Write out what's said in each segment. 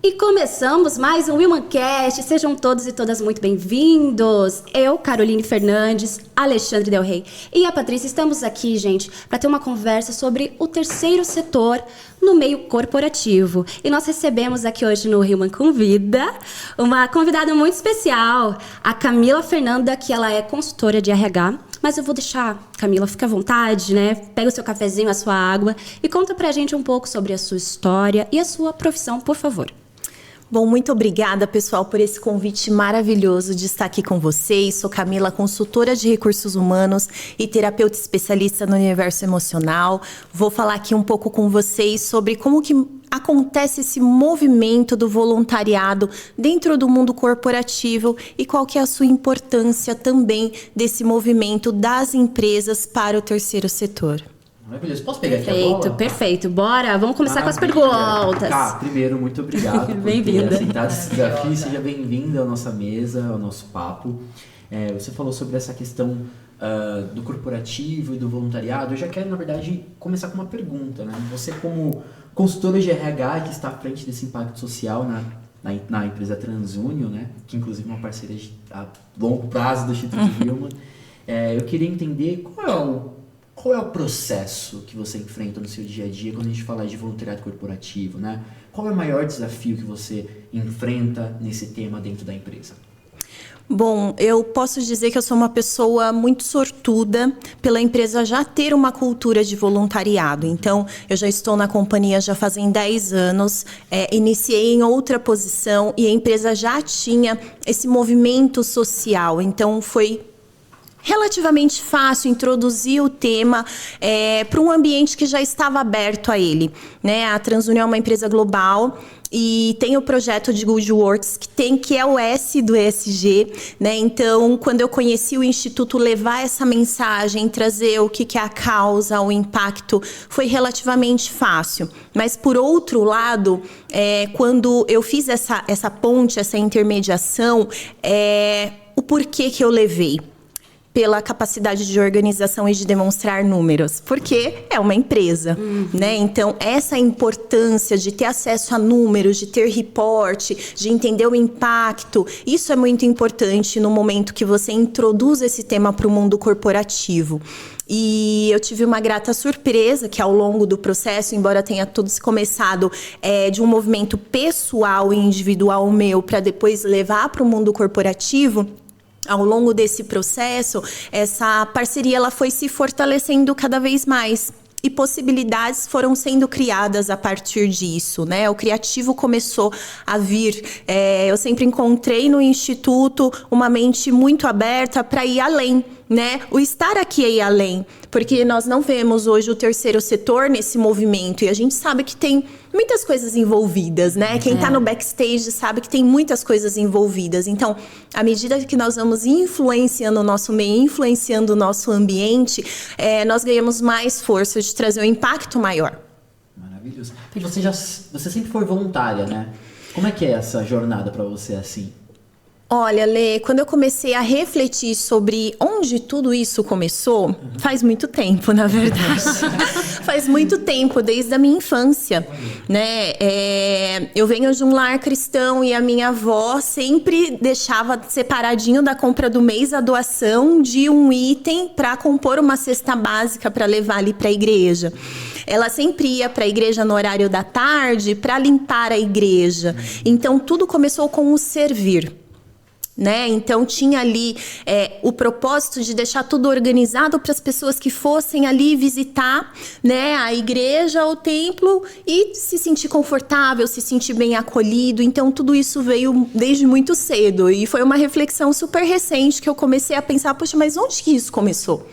E começamos mais um Womancast. Sejam todos e todas muito bem-vindos. Eu, Caroline Fernandes, Alexandre Del Rey e a Patrícia estamos aqui, gente, para ter uma conversa sobre o terceiro setor no meio corporativo. E nós recebemos aqui hoje no Woman Convida uma convidada muito especial, a Camila Fernanda, que ela é consultora de RH. Mas eu vou deixar, Camila, fica à vontade, né? Pega o seu cafezinho, a sua água e conta pra gente um pouco sobre a sua história e a sua profissão, por favor. Bom, muito obrigada, pessoal, por esse convite maravilhoso de estar aqui com vocês. Sou Camila, consultora de recursos humanos e terapeuta especialista no universo emocional. Vou falar aqui um pouco com vocês sobre como que acontece esse movimento do voluntariado dentro do mundo corporativo e qual que é a sua importância também desse movimento das empresas para o terceiro setor. Maravilhoso. Posso pegar aqui a bola? Perfeito. Bora, vamos começar com as perguntas. Primeiro, muito obrigado por ter aceitado esse desafio. Seja bem-vinda à nossa mesa, ao nosso papo. Você falou sobre essa questão do corporativo e do voluntariado. Eu já quero, na verdade, começar com uma pergunta, né? Você, como consultora de RH que está à frente desse impacto social na empresa TransUnion, né? Que inclusive é uma parceria a longo prazo do Instituto Woman. Eu queria entender qual é o processo que você enfrenta no seu dia a dia quando a gente fala de voluntariado corporativo, né? Qual é o maior desafio que você enfrenta nesse tema dentro da empresa? Bom, eu posso dizer que eu sou uma pessoa muito sortuda pela empresa já ter uma cultura de voluntariado. Então, eu já estou na companhia já fazem 10 anos, iniciei em outra posição e a empresa já tinha esse movimento social. Então, foi relativamente fácil introduzir o tema para um ambiente que já estava aberto a ele, né? A TransUnion é uma empresa global e tem o projeto de Good Works, que é o S do ESG, né? Então, quando eu conheci o Instituto, levar essa mensagem, trazer o que é a causa, o impacto, foi relativamente fácil. Mas, por outro lado, quando eu fiz essa ponte, essa intermediação, o porquê que eu levei? Pela capacidade de organização e de demonstrar números, porque é uma empresa, né? Então, essa importância de ter acesso a números, de ter report, de entender o impacto, isso é muito importante no momento que você introduz esse tema para o mundo corporativo. E eu tive uma grata surpresa que ao longo do processo, embora tenha tudo começado de um movimento pessoal e individual meu para depois levar para o mundo corporativo, ao longo desse processo, essa parceria ela foi se fortalecendo cada vez mais. E possibilidades foram sendo criadas a partir disso, né? O criativo começou a vir. Eu sempre encontrei no Instituto uma mente muito aberta para ir além, né? O estar aqui é ir além, porque nós não vemos hoje o terceiro setor nesse movimento e a gente sabe que tem muitas coisas envolvidas, né? Quem está no backstage sabe que tem muitas coisas envolvidas. Então, à medida que nós vamos influenciando o nosso meio, influenciando o nosso ambiente, nós ganhamos mais força de trazer um impacto maior. Maravilhoso. E você sempre foi voluntária, né? Como é que é essa jornada para você assim? Olha, Lê, quando eu comecei a refletir sobre onde tudo isso começou, faz muito tempo, na verdade. Faz muito tempo, desde a minha infância, né? Eu venho de um lar cristão e a minha avó sempre deixava separadinho da compra do mês a doação de um item para compor uma cesta básica para levar ali para a igreja. Ela sempre ia para a igreja no horário da tarde para limpar a igreja. Então, tudo começou com o servir. Né? Então tinha ali o propósito de deixar tudo organizado para as pessoas que fossem ali visitar, né, a igreja, o templo e se sentir confortável, se sentir bem acolhido. Então tudo isso veio desde muito cedo e foi uma reflexão super recente que eu comecei a pensar, poxa, mas onde que isso começou?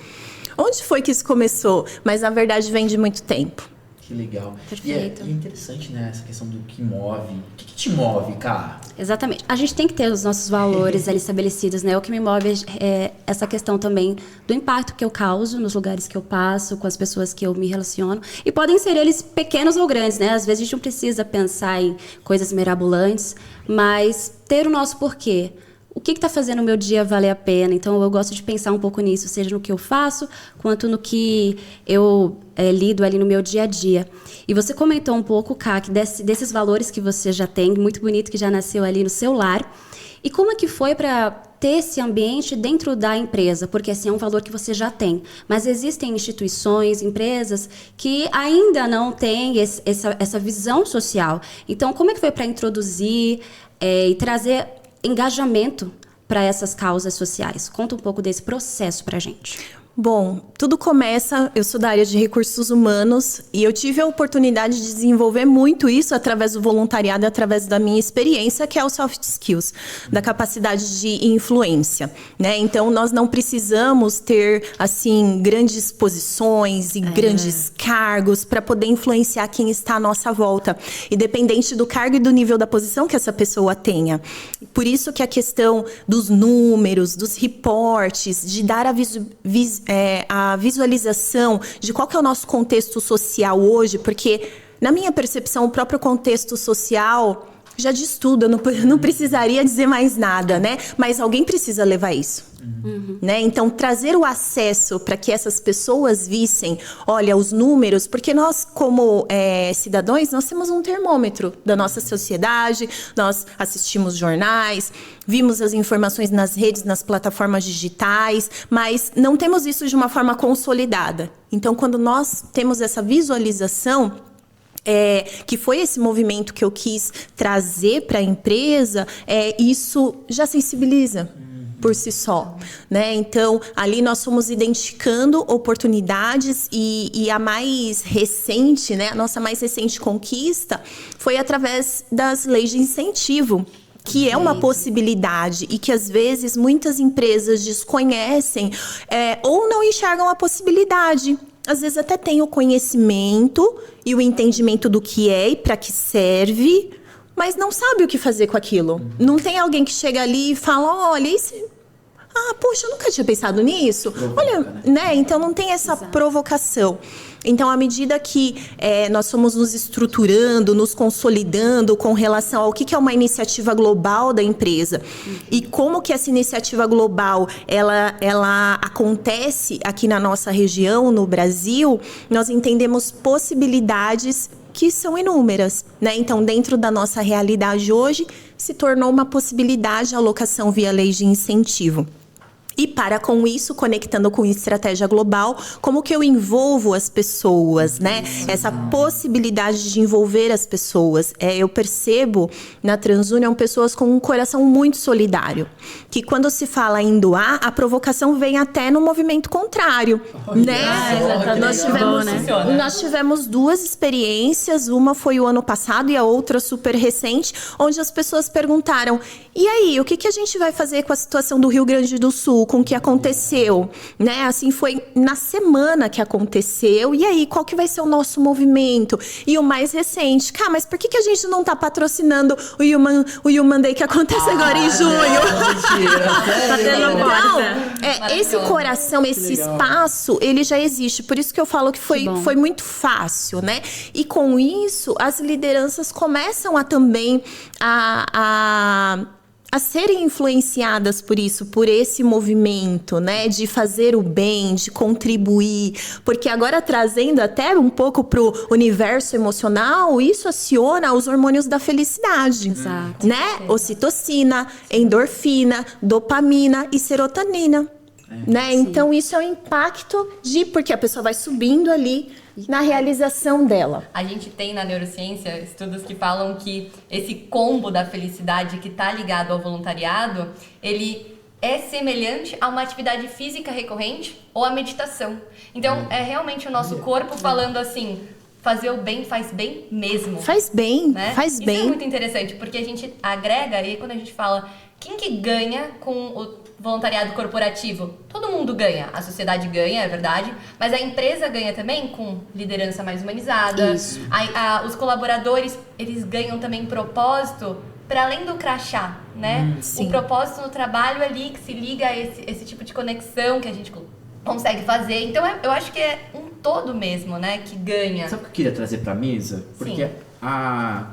Onde foi que isso começou? Mas na verdade vem de muito tempo. Que legal. Perfeito. E é interessante, né, essa questão do que move. O que te move, cara? Exatamente. A gente tem que ter os nossos valores ali estabelecidos, né? O que me move é essa questão também do impacto que eu causo nos lugares que eu passo, com as pessoas que eu me relaciono. E podem ser eles pequenos ou grandes, né? Às vezes a gente não precisa pensar em coisas mirabolantes, mas ter o nosso porquê. o que está fazendo o meu dia valer a pena. Então, eu gosto de pensar um pouco nisso, seja no que eu faço, quanto no que eu lido ali no meu dia a dia. E você comentou um pouco, Kaki, desses valores que você já tem, muito bonito, que já nasceu ali no seu lar. E como é que foi para ter esse ambiente dentro da empresa? Porque, assim, é um valor que você já tem. Mas existem instituições, empresas, que ainda não têm essa visão social. Então, como é que foi para introduzir e trazer engajamento para essas causas sociais? Conta um pouco desse processo para a gente. Bom, tudo começa, eu sou da área de recursos humanos e eu tive a oportunidade de desenvolver muito isso através do voluntariado e através da minha experiência, que é o soft skills, da capacidade de influência, né? Então, nós não precisamos ter, assim, grandes posições e grandes cargos para poder influenciar quem está à nossa volta, independente do cargo e do nível da posição que essa pessoa tenha. Por isso que a questão dos números, dos reportes, de dar a visualização de qual que é o nosso contexto social hoje, porque, na minha percepção, o próprio contexto social já diz tudo, eu não precisaria dizer mais nada, né? Mas alguém precisa levar isso, né? Então, trazer o acesso para que essas pessoas vissem, olha, os números, porque nós, como cidadãos, nós temos um termômetro da nossa sociedade, nós assistimos jornais, vimos as informações nas redes, nas plataformas digitais, mas não temos isso de uma forma consolidada. Então, quando nós temos essa visualização, que foi esse movimento que eu quis trazer para a empresa, isso já sensibiliza por si só, né? Então, ali nós fomos identificando oportunidades e a mais recente, né? A nossa mais recente conquista foi através das leis de incentivo, que é uma possibilidade e que, às vezes, muitas empresas desconhecem ou não enxergam a possibilidade. Às vezes até tem o conhecimento e o entendimento do que é e para que serve, mas não sabe o que fazer com aquilo. Não tem alguém que chega ali e fala, olha, poxa, eu nunca tinha pensado nisso. Olha, né? Então não tem essa provocação. Então, à medida que nós fomos nos estruturando, nos consolidando com relação ao que é uma iniciativa global da empresa e como que essa iniciativa global ela acontece aqui na nossa região, no Brasil, nós entendemos possibilidades que são inúmeras, né? Então, dentro da nossa realidade hoje, se tornou uma possibilidade a alocação via lei de incentivo. E para com isso, conectando com estratégia global, como que eu envolvo as pessoas, né? Essa possibilidade de envolver as pessoas. Eu percebo na TransUnion pessoas com um coração muito solidário. Que quando se fala em doar, a provocação vem até no movimento contrário, né? Nós tivemos duas experiências, uma foi o ano passado e a outra super recente, onde as pessoas perguntaram, e aí, o que a gente vai fazer com a situação do Rio Grande do Sul? Com o que aconteceu, né? Assim, foi na semana que aconteceu. E aí, qual que vai ser o nosso movimento? E o mais recente, mas por que a gente não tá patrocinando o Human Day que acontece agora em junho? Então, esse coração, esse espaço, ele já existe. Por isso que eu falo que foi muito fácil, né? E com isso, as lideranças começam a também a serem influenciadas por isso, por esse movimento, né, de fazer o bem, de contribuir, porque agora trazendo até um pouco pro universo emocional, isso aciona os hormônios da felicidade, né, ocitocina, endorfina, dopamina e serotonina, né, então isso é o impacto porque a pessoa vai subindo ali na realização dela. A gente tem na neurociência estudos que falam que esse combo da felicidade que está ligado ao voluntariado, ele é semelhante a uma atividade física recorrente ou a meditação. Então, é realmente o nosso corpo falando assim, fazer o bem faz bem mesmo. Faz bem, né? Faz bem. Isso é muito interessante, porque a gente agrega, e quando a gente fala, quem que ganha com o voluntariado corporativo? Todo mundo ganha, a sociedade ganha, é verdade, mas a empresa ganha também com liderança mais humanizada. Isso. Os colaboradores, eles ganham também propósito para além do crachá, né? O propósito no trabalho ali que se liga a esse tipo de conexão que a gente consegue fazer. Então, eu acho que é um todo mesmo, né, que ganha. Sabe o que eu queria trazer para a mesa? Porque a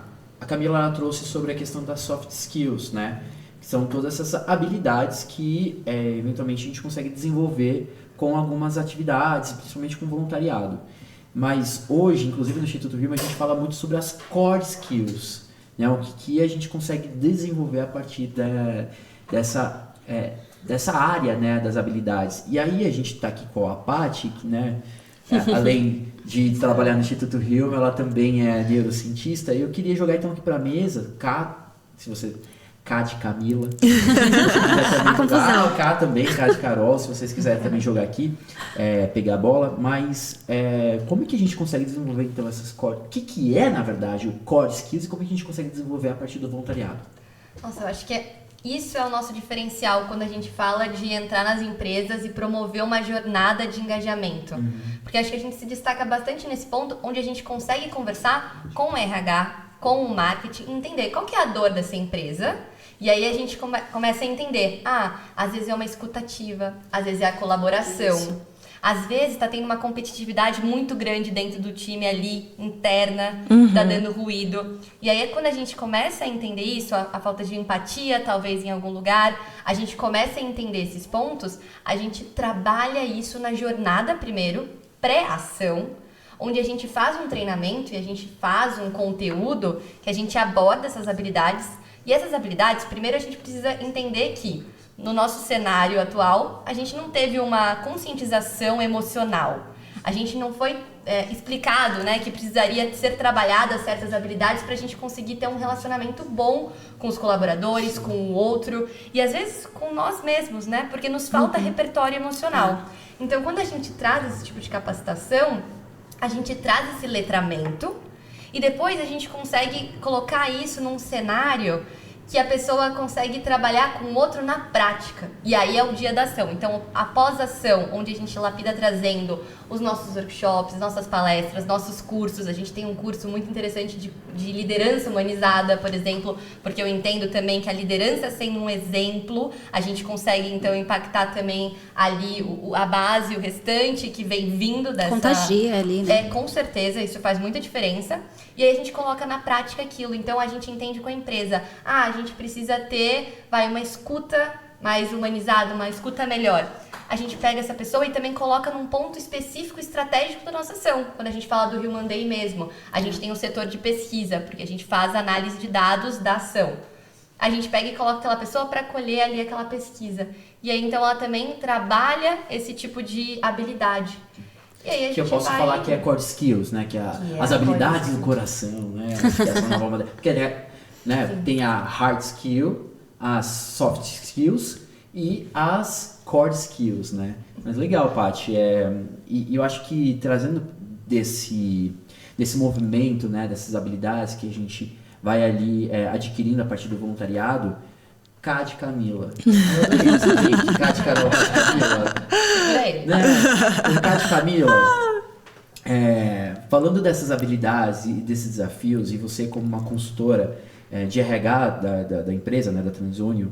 Camila trouxe sobre a questão das soft skills, né? que são todas essas habilidades que eventualmente a gente consegue desenvolver com algumas atividades, principalmente com voluntariado. Mas hoje, inclusive no Instituto Human, a gente fala muito sobre as core skills, né? O que a gente consegue desenvolver a partir dessa área, né, das habilidades. E aí a gente está aqui com a Paty, que, né, além de trabalhar no Instituto Human, ela também é neurocientista. E eu queria jogar então aqui para a mesa, K de Camila. A confusão. K também, K de Carol, se vocês quiserem também jogar aqui, pegar a bola. Mas como é que a gente consegue desenvolver então essas core... O que é, na verdade, o core skills e como é que a gente consegue desenvolver a partir do voluntariado? Nossa, eu acho que isso é o nosso diferencial quando a gente fala de entrar nas empresas e promover uma jornada de engajamento. Porque acho que a gente se destaca bastante nesse ponto, onde a gente consegue conversar com o RH, com o marketing, entender qual que é a dor dessa empresa. E aí a gente começa a entender, às vezes é uma escutativa, às vezes é a colaboração. Isso. Às vezes está tendo uma competitividade muito grande dentro do time ali, interna, tá dando ruído. E aí quando a gente começa a entender isso, a falta de empatia talvez em algum lugar, a gente começa a entender esses pontos, a gente trabalha isso na jornada primeiro, pré-ação, onde a gente faz um treinamento e a gente faz um conteúdo que a gente aborda essas habilidades. E essas habilidades, primeiro a gente precisa entender que no nosso cenário atual, a gente não teve uma conscientização emocional. A gente não foi explicado, né, que precisaria ser trabalhadas certas habilidades para a gente conseguir ter um relacionamento bom com os colaboradores, com o outro e às vezes com nós mesmos, né, porque nos falta repertório emocional. Então, quando a gente traz esse tipo de capacitação, a gente traz esse letramento e depois a gente consegue colocar isso num cenário que a pessoa consegue trabalhar com o outro na prática. E aí é o dia da ação. Então, após a ação, onde a gente lapida trazendo os nossos workshops, nossas palestras, nossos cursos. A gente tem um curso muito interessante de liderança humanizada, por exemplo, porque eu entendo também que a liderança sendo um exemplo, a gente consegue, então, impactar também ali a base, o restante que vem vindo dessa... Contagia ali, né? Com certeza, isso faz muita diferença. E aí a gente coloca na prática aquilo. Então, a gente entende com a empresa. A gente precisa ter, uma escuta mais humanizada, uma escuta melhor. A gente pega essa pessoa e também coloca num ponto específico estratégico da nossa ação. Quando a gente fala do Human Day mesmo, a gente tem um setor de pesquisa, porque a gente faz análise de dados da ação. A gente pega e coloca aquela pessoa para colher ali aquela pesquisa. E aí, então, ela também trabalha esse tipo de habilidade. E aí a gente que eu posso falar que é core skills, né? Que é as habilidades do coração, né? Que essa nova moda. Porque tem a hard skill, as soft skills e as core skills, né? Mas legal, Paty. E eu acho que trazendo desse movimento, né? Dessas habilidades que a gente vai ali adquirindo a partir do voluntariado, K de Camila. K de Carol, K de Camila. K de Camila. Falando dessas habilidades e desses desafios, e você como uma consultora de RH da empresa, né, da TransUnion,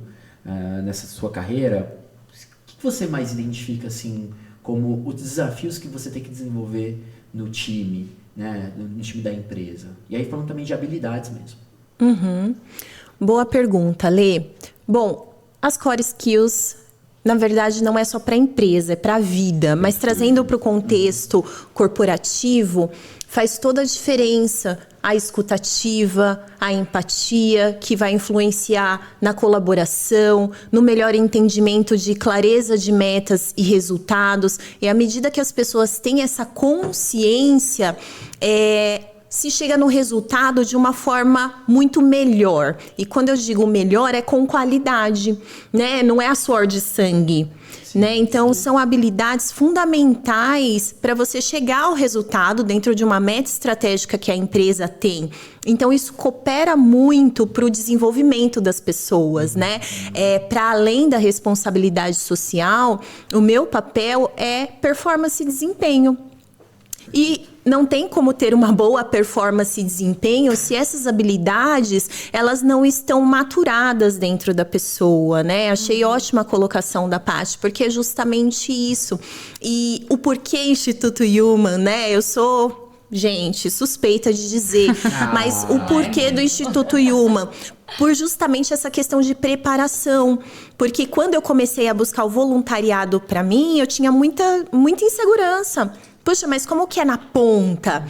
nessa sua carreira, o que você mais identifica assim, como os desafios que você tem que desenvolver no time, né, no time da empresa? E aí falando também de habilidades mesmo. Boa pergunta, Lê. Bom, as core skills, na verdade, não é só para a empresa, é para a vida. Mas trazendo para o contexto corporativo, faz toda a diferença a escutativa, a empatia, que vai influenciar na colaboração, no melhor entendimento de clareza de metas e resultados. E à medida que as pessoas têm essa consciência, se chega no resultado de uma forma muito melhor. E quando eu digo melhor, é com qualidade, né? Não é a suor de sangue. Né? Então, são habilidades fundamentais para você chegar ao resultado dentro de uma meta estratégica que a empresa tem. Então, isso coopera muito para o desenvolvimento das pessoas, né? Para além da responsabilidade social, o meu papel é performance e desempenho. E não tem como ter uma boa performance e desempenho se essas habilidades, elas não estão maturadas dentro da pessoa, né? Achei ótima a colocação da Paty, porque é justamente isso. E o porquê Instituto Human, né? Eu sou gente, suspeita de dizer, mas o porquê do Instituto Human? Por justamente essa questão de preparação. Porque quando eu comecei a buscar o voluntariado para mim, eu tinha muita insegurança. Puxa, mas como que é na ponta?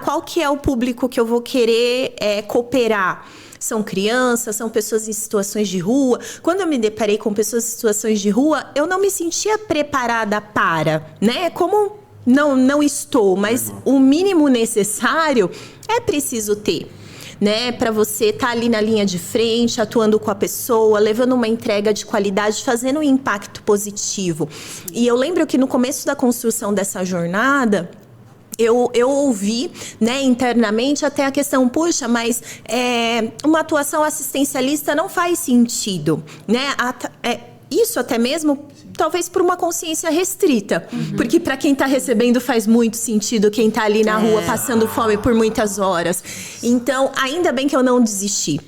Qual que é o público que eu vou querer cooperar? São crianças, são pessoas em situações de rua. Quando eu me deparei com pessoas em situações de rua, eu não me sentia preparada para, né? Como não estou, mas o mínimo necessário é preciso ter, né? Para você estar ali na linha de frente, atuando com a pessoa, levando uma entrega de qualidade, fazendo um impacto positivo. E eu lembro que no começo da construção dessa jornada, eu ouvi, né, internamente até a questão, puxa, mas uma atuação assistencialista não faz sentido, né? Isso até mesmo, talvez por uma consciência restrita. Porque para quem está recebendo faz muito sentido quem está ali na rua passando fome por muitas horas. Então, ainda bem que eu não desisti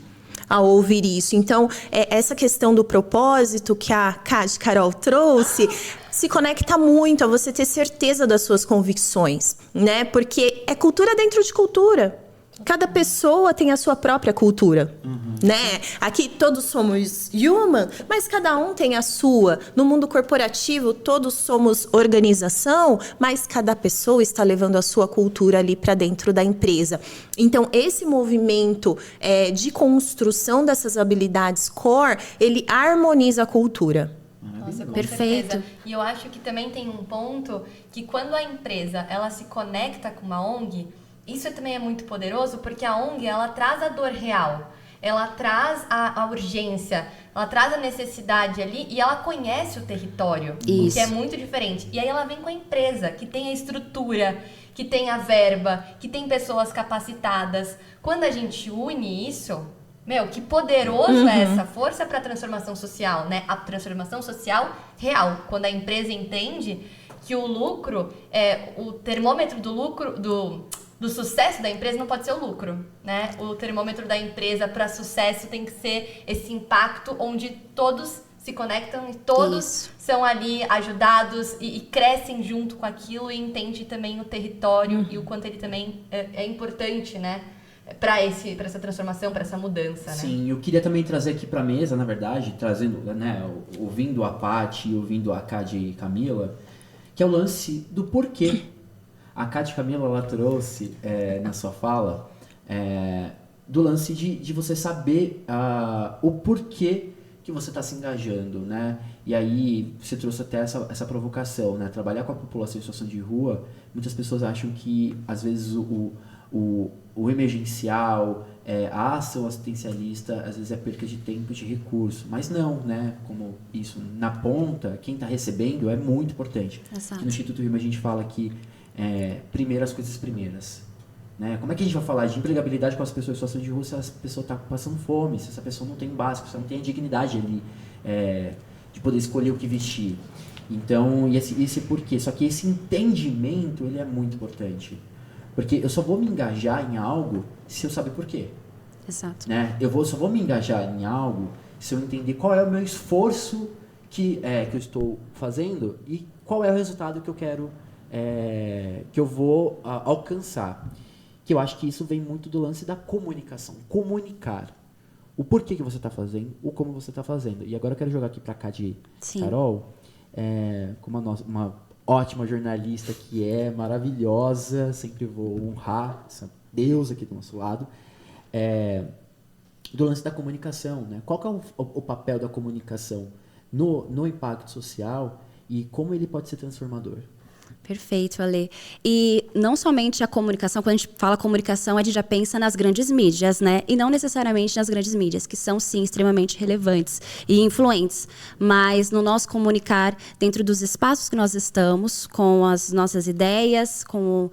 ao ouvir isso. Então, essa questão do propósito que a Carol trouxe se conecta muito a você ter certeza das suas convicções, né? Porque é cultura dentro de cultura. Cada pessoa tem a sua própria cultura, né? Aqui todos somos human, mas cada um tem a sua. No mundo corporativo, todos somos organização, mas cada pessoa está levando a sua cultura ali para dentro da empresa. Então, esse movimento de construção dessas habilidades core, ele harmoniza a cultura. Nossa, com Perfeito. certeza. E eu acho que também tem um ponto que quando a empresa ela se conecta com uma ONG, isso também é muito poderoso, porque a ONG ela traz a dor real, ela traz a urgência, ela traz a necessidade ali e ela conhece o território, Isso. que é muito diferente. E aí ela vem com a empresa, que tem a estrutura, que tem a verba, que tem pessoas capacitadas. Quando a gente une isso... que poderoso é essa força para a transformação social, né? A transformação social real. Quando a empresa entende que o lucro, o termômetro do lucro, do sucesso da empresa não pode ser o lucro, né? O termômetro da empresa para sucesso tem que ser esse impacto onde todos se conectam e todos são ali ajudados e crescem junto com aquilo e entende também o território e o quanto ele também é importante, né? Para essa transformação, para essa mudança, né? Sim, eu queria também trazer aqui para a mesa, na verdade, trazendo, né, ouvindo a Paty e ouvindo a Cade e Camila, que é o lance do porquê. A Cade e Camila, ela trouxe na sua fala do lance de você saber o porquê que você está se engajando, né? E aí você trouxe até essa provocação, né? Trabalhar com a população em situação de rua, muitas pessoas acham que, às vezes, o emergencial, a ação assistencialista, às vezes é perca de tempo e de recurso. Mas não, né? Como isso, na ponta, quem está recebendo é muito importante. Exato. No Instituto Human a gente fala que primeiro as coisas primeiras. Né? Como é que a gente vai falar de empregabilidade com as pessoas em situação de rua se essa pessoa está passando fome, se essa pessoa não tem básico, se ela não tem a dignidade ali de poder escolher o que vestir? Então, esse porquê. Só que esse entendimento, ele é muito importante. Porque eu só vou me engajar em algo se eu saber por quê. Exato. Né? Só vou me engajar em algo se eu entender qual é o meu esforço que eu estou fazendo e qual é o resultado que eu quero, que eu vou alcançar. Que eu acho que isso vem muito do lance da comunicação. Comunicar o porquê que você está fazendo, o como você está fazendo. E agora eu quero jogar aqui para cá de Carol, como uma ótima jornalista que maravilhosa, sempre vou honrar essa deusa aqui do nosso lado, do lance da comunicação, né? Qual que é o papel da comunicação no impacto social e como ele pode ser transformador? Perfeito, Ale. E não somente a comunicação, quando a gente fala comunicação, a gente já pensa nas grandes mídias, né? E não necessariamente nas grandes mídias, que são, sim, extremamente relevantes e influentes. Mas no nosso comunicar, dentro dos espaços que nós estamos, com as nossas ideias, com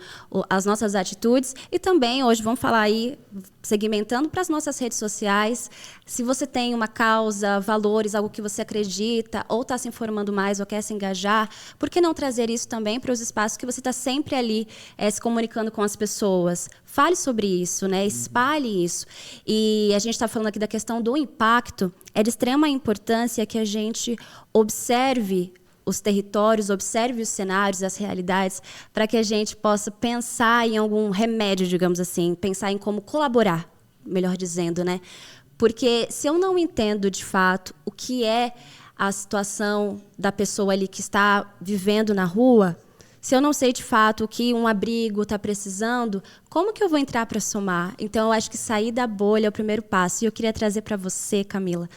as nossas atitudes, e também, hoje, vamos falar aí, segmentando para as nossas redes sociais, se você tem uma causa, valores, algo que você acredita, ou está se informando mais, ou quer se engajar, por que não trazer isso também para os espaços que você está sempre ali se comunicando com as pessoas? Fale sobre isso, né? Espalhe isso. E a gente está falando aqui da questão do impacto. É de extrema importância que a gente observe os territórios, observe os cenários, as realidades, para que a gente possa pensar em algum remédio, digamos assim, pensar em como colaborar, melhor dizendo, né? Porque se eu não entendo, de fato, o que é a situação da pessoa ali que está vivendo na rua, se eu não sei, de fato, o que um abrigo está precisando, como que eu vou entrar para somar? Então, eu acho que sair da bolha é o primeiro passo. E eu queria trazer para você, Camila,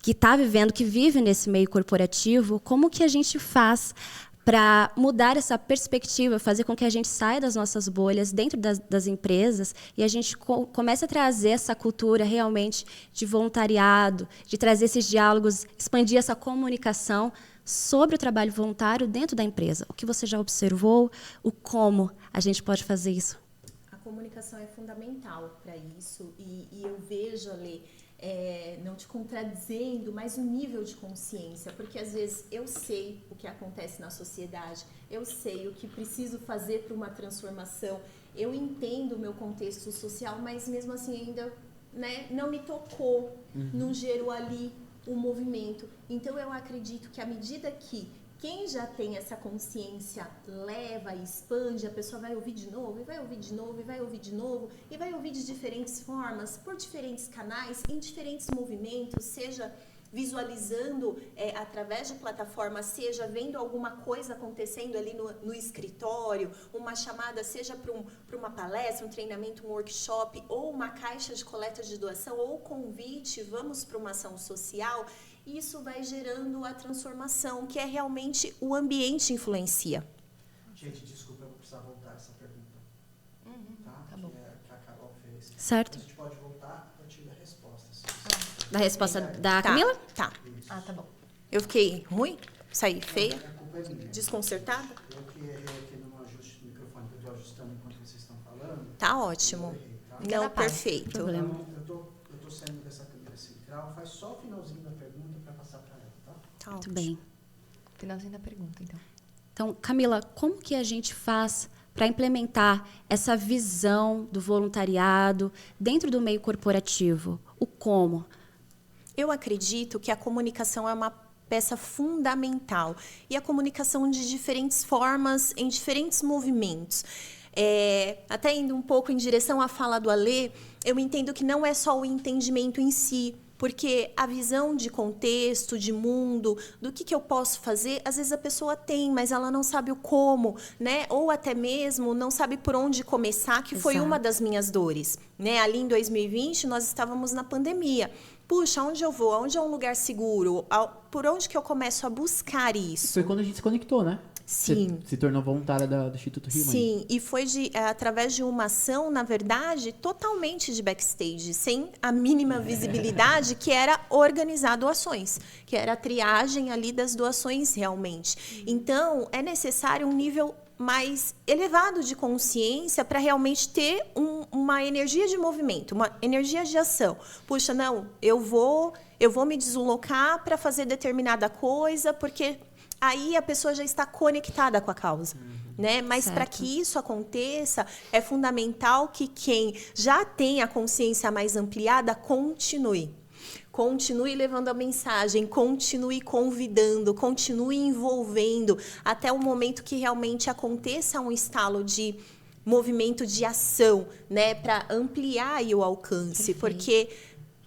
que está vivendo, que vive nesse meio corporativo, como que a gente faz para mudar essa perspectiva, fazer com que a gente saia das nossas bolhas dentro das empresas e a gente comece a trazer essa cultura realmente de voluntariado, de trazer esses diálogos, expandir essa comunicação sobre o trabalho voluntário dentro da empresa. O que você já observou, o como a gente pode fazer isso? A comunicação é fundamental para isso e eu vejo ali, não te contradizendo, mas o nível de consciência, porque às vezes eu sei o que acontece na sociedade, eu sei o que preciso fazer para uma transformação, eu entendo o meu contexto social, mas mesmo assim ainda, né, não me tocou, não gerou ali o movimento. Então eu acredito que à medida que quem já tem essa consciência leva e expande, a pessoa vai ouvir de novo, e vai ouvir de novo, e vai ouvir de novo, e vai ouvir de diferentes formas, por diferentes canais, em diferentes movimentos, seja visualizando através de plataformas, seja vendo alguma coisa acontecendo ali no escritório, uma chamada, seja para uma palestra, um treinamento, um workshop, ou uma caixa de coleta de doação, ou convite, vamos para uma ação social. Isso vai gerando a transformação, que é realmente o ambiente influencia. Gente, desculpa, eu vou precisar voltar essa pergunta. Tá bom. Que a Carol fez. Certo. A gente pode voltar a partir da resposta. Da resposta da Camila? Tá. Tá bom. Eu fiquei ruim? Saí feia? A culpa é minha. Desconcertada? Eu que não ajuste o microfone, que eu estou ajustando enquanto vocês estão falando. Tá ótimo. Tá? Não, perfeito. Então, eu tô saindo dessa câmera central, faz só o finalzinho da pergunta para passar para ela, tá? Tá Muito ótimo. bem. Finalzinho da pergunta, então. Então, Camila, como que a gente faz para implementar essa visão do voluntariado dentro do meio corporativo? O como? Eu acredito que a comunicação é uma peça fundamental. E a comunicação de diferentes formas, em diferentes movimentos. Até indo um pouco em direção à fala do Alê, eu entendo que não é só o entendimento em si, porque a visão de contexto, de mundo, do que eu posso fazer, às vezes a pessoa tem, mas ela não sabe o como, né? Ou até mesmo não sabe por onde começar, que foi uma das minhas dores, né? Ali em 2020, nós estávamos na pandemia. Puxa, onde eu vou? Onde é um lugar seguro? Por onde que eu começo a buscar isso? Foi quando a gente se conectou, né? Sim. Você se tornou voluntária do Instituto Rio. Sim, e foi através de uma ação, na verdade, totalmente de backstage, sem a mínima visibilidade, que era organizar doações, que era a triagem ali das doações realmente. Então, é necessário um nível mais elevado de consciência para realmente ter uma energia de movimento, uma energia de ação. Puxa, não, eu vou me deslocar para fazer determinada coisa, porque aí a pessoa já está conectada com a causa, né? Mas para que isso aconteça, é fundamental que quem já tem a consciência mais ampliada continue. Continue levando a mensagem, continue convidando, continue envolvendo, até o momento que realmente aconteça um estalo de movimento de ação, né? Para ampliar aí o alcance. Porque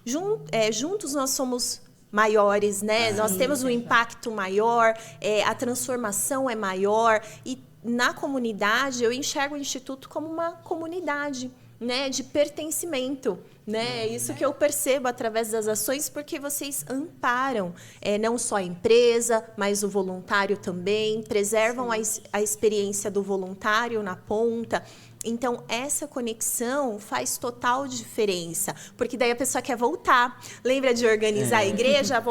juntos nós somos maiores, né? Nós temos um impacto maior, a transformação é maior. E na comunidade, eu enxergo o Instituto como uma comunidade, né? De pertencimento. Né? Isso que eu percebo através das ações, porque vocês amparam não só a empresa, mas o voluntário também, preservam a experiência do voluntário na ponta. Então, essa conexão faz total diferença, porque daí a pessoa quer voltar. Lembra de organizar a igreja?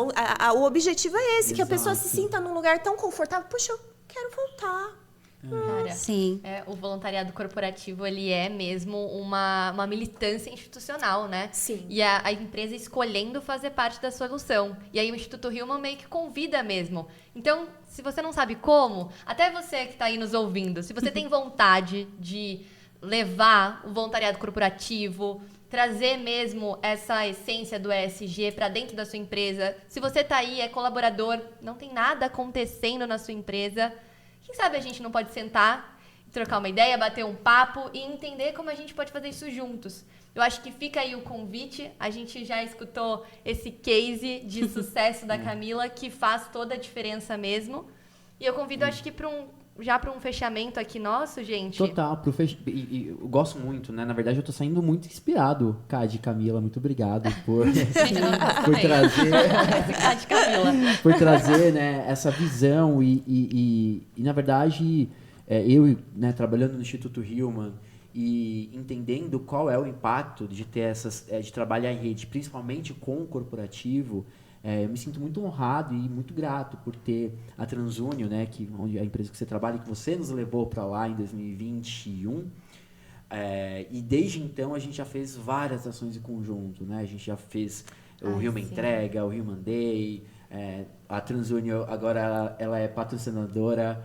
O objetivo é esse, que a pessoa se sinta num lugar tão confortável. Puxa, eu quero voltar. Cara, Sim. O voluntariado corporativo, ele é mesmo uma militância institucional, né? Sim. E a empresa escolhendo fazer parte da solução. E aí o Instituto Hillman meio que convida mesmo. Então, se você não sabe como, até você que está aí nos ouvindo, se você tem vontade de levar o voluntariado corporativo trazer mesmo essa essência do ESG para dentro da sua empresa. Se você tá aí, é colaborador, não tem nada acontecendo na sua empresa, quem sabe a gente não pode sentar, trocar uma ideia, bater um papo e entender como a gente pode fazer isso juntos. Eu acho que fica aí o convite. A gente já escutou esse case de sucesso da Camila, que faz toda a diferença mesmo. E eu convido, acho que para um fechamento aqui nosso, gente. Total, e eu gosto muito, né? Na verdade, eu tô saindo muito inspirado, Cade e Camila. Muito obrigado por trazer, né, essa visão e na verdade, eu, né, trabalhando no Instituto Hillman e entendendo qual é o impacto de ter de trabalhar em rede, principalmente com o corporativo. Eu me sinto muito honrado e muito grato por ter a TransUnion, né, onde a empresa que você trabalha, que você nos levou para lá em 2021. E desde então a gente já fez várias ações em conjunto, né? A gente já fez o Hillman Entrega, o Hillman Day. A TransUnion agora ela é patrocinadora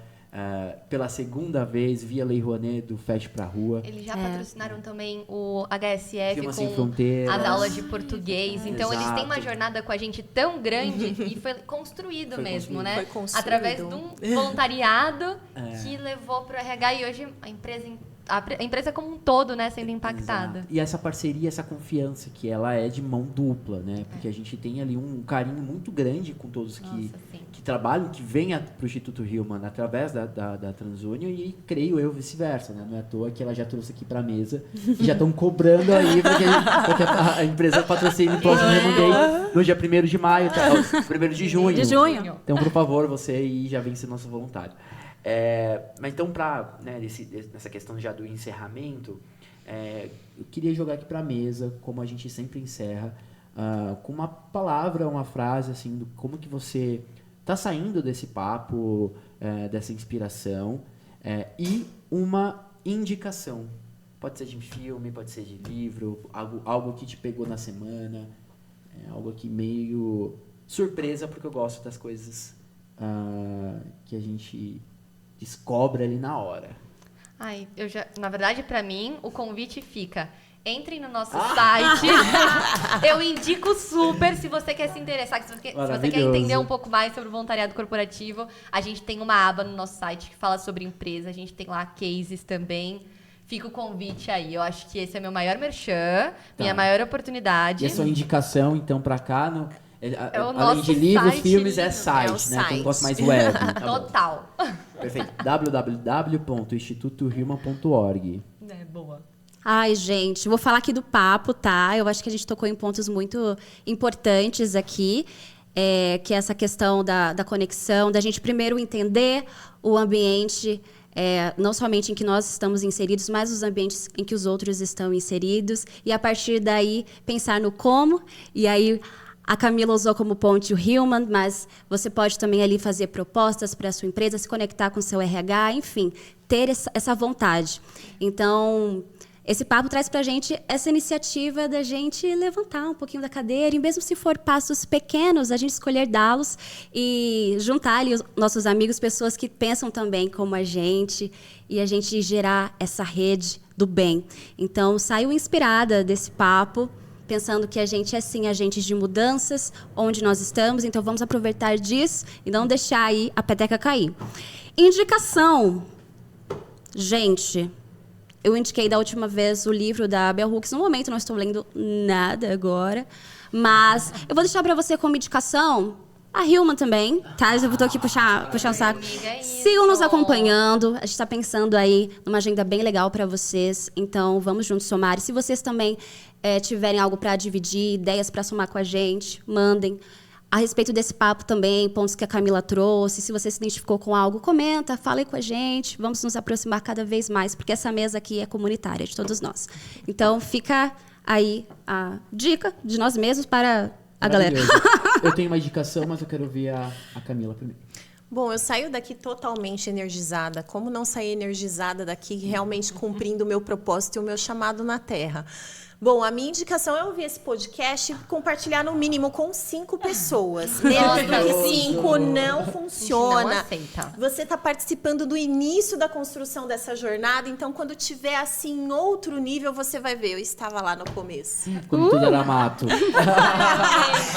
pela segunda vez via Lei Rouanet do Feche pra Rua. Eles já patrocinaram também o HSF com Sem Fronteiras. As aulas de português. Então, Exato. eles têm uma jornada com a gente tão grande e foi construído mesmo, né? Foi construído. Através de um voluntariado que levou pro RH e hoje a empresa como um todo, né, sendo impactada. Exato. E essa parceria, essa confiança que ela é de mão dupla, né? Porque a gente tem ali um carinho muito grande com todos que trabalham, que vêm para o Instituto Hillman através da TransUnion e creio eu vice-versa, né? Não é à toa que ela já trouxe aqui para a mesa e já estão cobrando aí porque a empresa patrocina o próximo Hillman Day no dia 1º de maio, 1º de junho. De junho. Então, por favor, você aí já vem ser nosso voluntário. Mas então, nessa questão já do encerramento, eu queria jogar aqui para a mesa, como a gente sempre encerra, com uma palavra, uma frase, assim, do como que você está saindo desse papo, dessa inspiração, e uma indicação. Pode ser de filme, pode ser de livro, algo que te pegou na semana, algo que meio surpresa, porque eu gosto das coisas que a gente descobre ali na hora. Na verdade, para mim, o convite fica: entrem no nosso site. Eu indico super, se você quer se interessar, se você quer entender um pouco mais sobre o voluntariado corporativo, a gente tem uma aba no nosso site que fala sobre empresa, a gente tem lá cases também. Fica o convite aí. Eu acho que esse é meu maior merchan, minha maior oportunidade. E a sua indicação, então, para cá, além de nosso livros, site, filmes, é site, né? Então eu gosto mais web. Tá Total. Perfeito. www.institutohillman.org. Boa. Ai, gente, vou falar aqui do papo, tá? Eu acho que a gente tocou em pontos muito importantes aqui, que é essa questão da conexão, da gente primeiro entender o ambiente, não somente em que nós estamos inseridos, mas os ambientes em que os outros estão inseridos, e a partir daí pensar no como, e aí a Camila usou como ponte o Hillman, mas você pode também ali fazer propostas para a sua empresa, se conectar com o seu RH, enfim, ter essa vontade. Então, esse papo traz para a gente essa iniciativa da gente levantar um pouquinho da cadeira, e mesmo se for passos pequenos, a gente escolher dá-los e juntar ali os nossos amigos, pessoas que pensam também como a gente, e a gente gerar essa rede do bem. Então, saiu inspirada desse papo, pensando que a gente é, sim, agentes de mudanças onde nós estamos, então vamos aproveitar disso e não deixar aí a peteca cair. Indicação. Gente, eu indiquei da última vez o livro da Bell Hooks. No momento não estou lendo nada agora, mas eu vou deixar para você como indicação a Hillman também, tá? Eu estou aqui puxar o saco. Sigam nos acompanhando. A gente está pensando aí numa agenda bem legal para vocês. Então, vamos juntos somar. E se vocês também tiverem algo para dividir, ideias para somar com a gente, mandem. A respeito desse papo também, pontos que a Camila trouxe. Se você se identificou com algo, comenta, fala aí com a gente. Vamos nos aproximar cada vez mais, porque essa mesa aqui é comunitária de todos nós. Então, fica aí a dica de nós mesmos para a galera. Eu tenho uma indicação, mas eu quero ouvir a Camila primeiro. Bom, eu saio daqui totalmente energizada. Como não sair energizada daqui realmente cumprindo o meu propósito e o meu chamado na Terra? Bom, a minha indicação é ouvir esse podcast e compartilhar no mínimo com 5 pessoas. Menos do que 5 não funciona. Não aceita. Você está participando do início da construção dessa jornada, então quando tiver assim em outro nível, você vai ver. Eu estava lá no começo. Quando tudo era mato.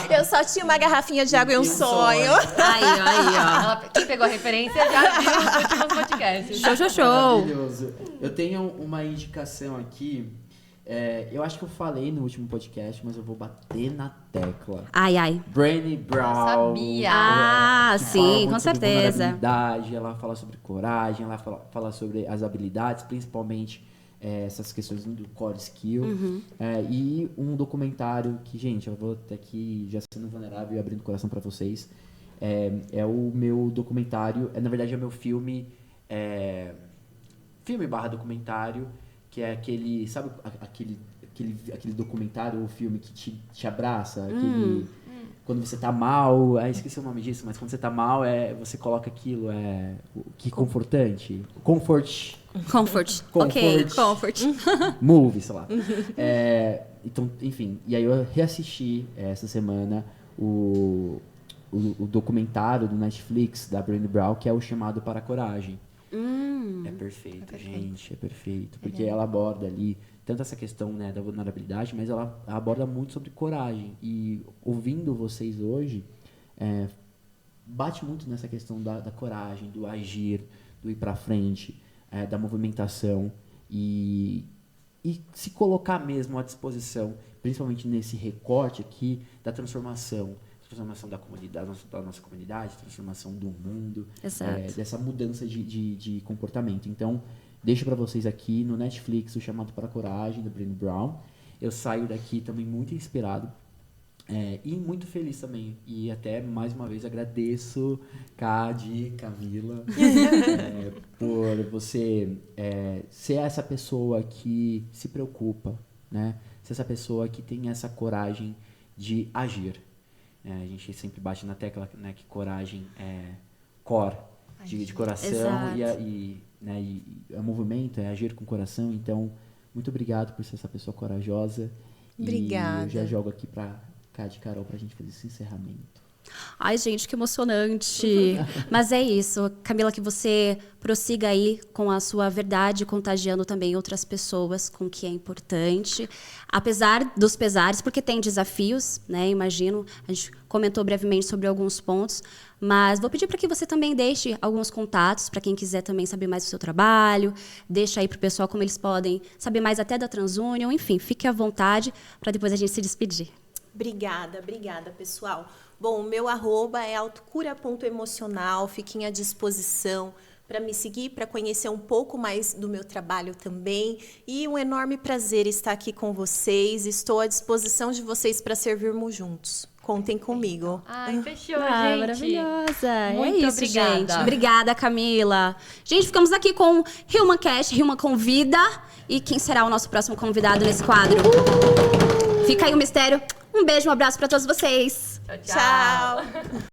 Eu só tinha uma garrafinha de água e um sonho. Aí, ó. Quem pegou a referência já viu os últimos podcasts. Show. Maravilhoso. Eu tenho uma indicação aqui. Eu acho que eu falei no último podcast, mas eu vou bater na tecla. Ai. Brené Brown. Sabia. Ah, que sim, fala muito com sobre certeza. vulnerabilidade, ela fala sobre coragem, ela fala sobre as habilidades, principalmente essas questões do core skill. E um documentário que, gente, eu vou até aqui já sendo vulnerável e abrindo o coração pra vocês. É o meu documentário, na verdade é o meu filme / documentário, que é aquele, sabe, aquele documentário ou filme que te abraça, aquele, quando você tá mal, esqueci o nome disso, mas quando você tá mal, você coloca aquilo, que confortante, comfort Ok, comfort. movie, sei lá. Então, enfim, e aí eu reassisti essa semana o documentário do Netflix da Brené Brown, que é o Chamado para a Coragem. É perfeito, gente, é perfeito. Porque ela aborda ali tanto essa questão, né, da vulnerabilidade, mas ela aborda muito sobre coragem. E ouvindo vocês hoje, bate muito nessa questão da coragem, do agir, do ir pra frente, da movimentação e se colocar mesmo à disposição, principalmente nesse recorte aqui da transformação da comunidade, da nossa comunidade, transformação do mundo, dessa mudança de comportamento. Então, deixo para vocês aqui no Netflix o Chamado para a Coragem, da Brené Brown. Eu saio daqui também muito inspirado e muito feliz também. E até, mais uma vez, agradeço, Cade, Camila, por você ser essa pessoa que se preocupa, né? Ser essa pessoa que tem essa coragem de agir. A gente sempre bate na tecla, né, que coragem é core, de coração, e o movimento é agir com o coração. Então, muito obrigado por ser essa pessoa corajosa. Obrigada. E eu já jogo aqui pra Cade e Carol pra gente fazer esse encerramento. Ai, gente, que emocionante. Mas é isso, Camila, que você prossiga aí com a sua verdade, contagiando também outras pessoas com o que é importante. Apesar dos pesares, porque tem desafios, né? Imagino, a gente comentou brevemente sobre alguns pontos, mas vou pedir para que você também deixe alguns contatos para quem quiser também saber mais do seu trabalho, deixa aí para o pessoal como eles podem saber mais até da TransUnion, enfim, fique à vontade para depois a gente se despedir. Obrigada, pessoal. Bom, o meu @ é autocura.emocional, fiquem à disposição para me seguir, para conhecer um pouco mais do meu trabalho também. E um enorme prazer estar aqui com vocês. Estou à disposição de vocês para servirmos juntos. Contem comigo. Ai, fechou, gente. Maravilhosa. Muito é isso, obrigada. gente. Obrigada, Camila. Gente, ficamos aqui com Human Cast, Human Convida. E quem será o nosso próximo convidado nesse quadro? Fica aí o mistério. Um beijo, um abraço para todos vocês. Tchau.